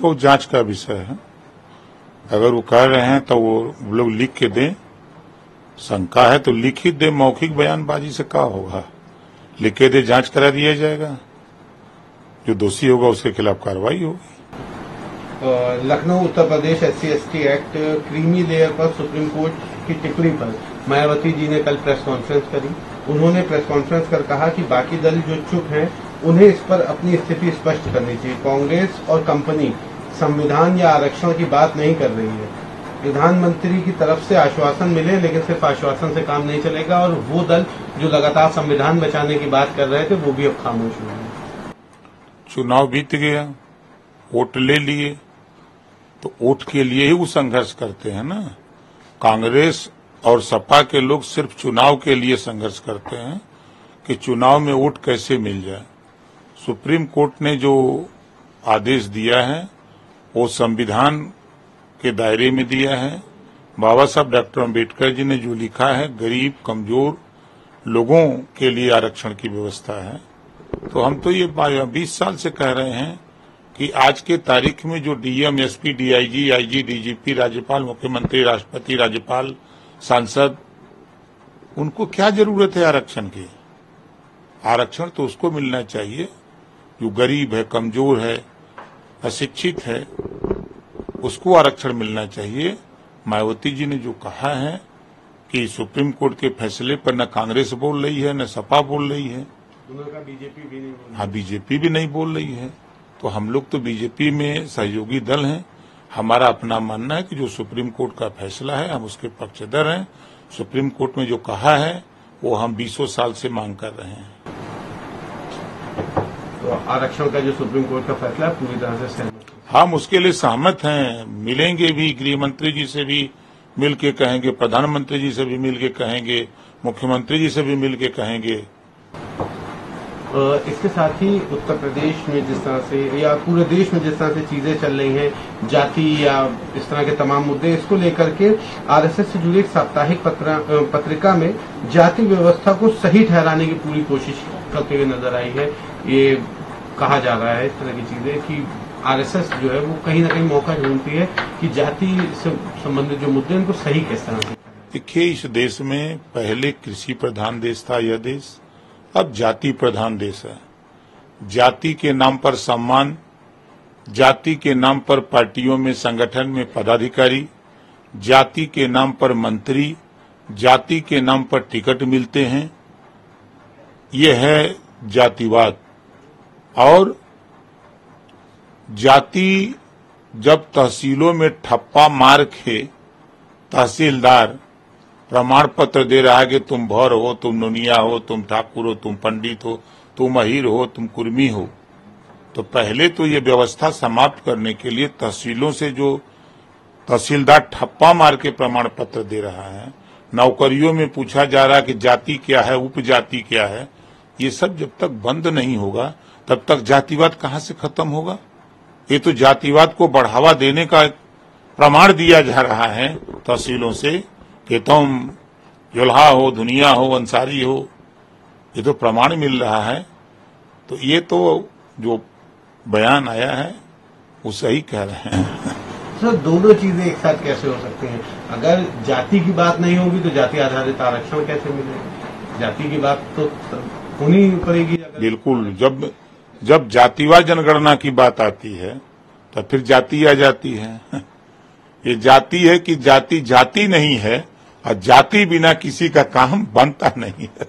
वो जांच का विषय है। अगर वो कह रहे हैं तो वो लोग लिख के दें, शंका है तो लिखित दे, मौखिक बयानबाजी से क्या होगा, लिख के दे, जांच करा दिया जाएगा, जो दोषी होगा उसके खिलाफ कार्रवाई होगी। Lucknow Uttar Pradesh SC/ST act creamy layer पर सुप्रीम कोर्ट की टिप्पणी पर मायावती जी ने कल प्रेस कॉन्फ्रेंस करी। उन्होंने प्रेस कॉन्फ्रेंस कर कहा कि बाकी दल जो चुप हैं उन्हें इस पर अपनी स्थिति स्पष्ट करनी चाहिए। कांग्रेस और कंपनी संविधान या आरक्षण की बात नहीं कर रही है। प्रधानमंत्री की तरफ से आश्वासन मिले, लेकिन सिर्फ आश्वासन से काम नहीं चलेगा और वो दल जो लगातार संविधान बचाने की बात कर रहे थे वो भी अब खामोश हुए हैं। चुनाव बीत गया, वोट ले लिए, तो वोट के लिए ही वो संघर्ष करते हैं ना। कांग्रेस और सपा के लोग सिर्फ चुनाव के लिए संघर्ष करते हैं कि चुनाव में वोट कैसे मिल जाए। सुप्रीम कोर्ट ने जो आदेश दिया है वो संविधान के दायरे में दिया है। बाबा साहब डॉक्टर अम्बेडकर जी ने जो लिखा है, गरीब कमजोर लोगों के लिए आरक्षण की व्यवस्था है। तो हम तो ये 20 साल से कह रहे हैं कि आज के तारीख में जो DM, SP, DIG, IG, DGP, राज्यपाल, मुख्यमंत्री, राष्ट्रपति, राज्यपाल, सांसद, उनको क्या जरूरत है आरक्षण की? आरक्षण तो उसको मिलना चाहिए जो गरीब है, कमजोर है, अशिक्षित है, उसको आरक्षण मिलना चाहिए। मायावती जी ने जो कहा है कि सुप्रीम कोर्ट के फैसले पर न कांग्रेस बोल रही है, न सपा बोल रही है, बीजेपी भी नहीं बोल रही। हाँ, बीजेपी भी नहीं बोल रही है। तो हम लोग तो बीजेपी में सहयोगी दल हैं। हमारा अपना मानना है कि जो सुप्रीम कोर्ट का फैसला है हम उसके पक्षधर हैं। सुप्रीम कोर्ट में जो कहा है वो हम 20 साल से मांग कर रहे हैं। तो आरक्षण का जो सुप्रीम कोर्ट का फैसला है पूरी तरह से सहमत, हम उसके लिए सहमत हैं। मिलेंगे भी, गृह मंत्री जी से भी मिल के कहेंगे, प्रधानमंत्री जी से भी मिल के कहेंगे, मुख्यमंत्री जी से भी मिल के कहेंगे। इसके साथ ही उत्तर प्रदेश में जिस तरह से या पूरे देश में जिस तरह से चीजें चल रही हैं, जाति या इस तरह के तमाम मुद्दे, इसको लेकर के RSS से जुड़ी एक साप्ताहिक पत्रिका में जाति व्यवस्था को सही ठहराने की पूरी कोशिश करते हुए नजर आई है। ये कहा जा रहा है इस तरह की चीजें कि RSS जो है वो कहीं ना कहीं मौका ढूंढती है कि जाति से संबंधित जो मुद्दे उनको सही किस तरह से। देखिए, इस देश में पहले कृषि प्रधान देश था यह देश, अब जाति प्रधान देश है। जाति के नाम पर सम्मान, जाति के नाम पर पार्टियों में, संगठन में पदाधिकारी, जाति के नाम पर मंत्री, जाति के नाम पर टिकट मिलते हैं, ये है जातिवाद। और जाति जब तहसीलों में ठप्पा मार के तहसीलदार प्रमाण पत्र दे रहा है कि तुम भौर हो, तुम नुनिया हो, तुम ठाकुर हो, तुम पंडित हो, तुम अहीर हो, तुम कुर्मी हो, तो पहले तो ये व्यवस्था समाप्त करने के लिए तहसीलों से जो तहसीलदार ठप्पा मार के प्रमाण पत्र दे रहा है, नौकरियों में पूछा जा रहा है कि जाति क्या है, उपजाति क्या है, ये सब जब तक बंद नहीं होगा तब तक जातिवाद कहां से खत्म होगा। ये तो जातिवाद को बढ़ावा देने का प्रमाण दिया जा रहा है तहसीलों से कि तुम जुल्हा हो, दुनिया हो, अंसारी हो, ये तो प्रमाण मिल रहा है। तो ये तो जो बयान आया है वो सही कह रहे हैं। सर, दोनों चीजें एक साथ कैसे हो सकती हैं? अगर जाति की बात नहीं होगी तो जाति आधारित आरक्षण कैसे मिलेगा? जाति की बात तो होनी पड़ेगी। बिल्कुल, जब जातिवाद जनगणना की बात आती है तो फिर जाति आ जाती है। ये जाति है कि जाति जाति नहीं है, और जाति बिना किसी का काम बनता नहीं है।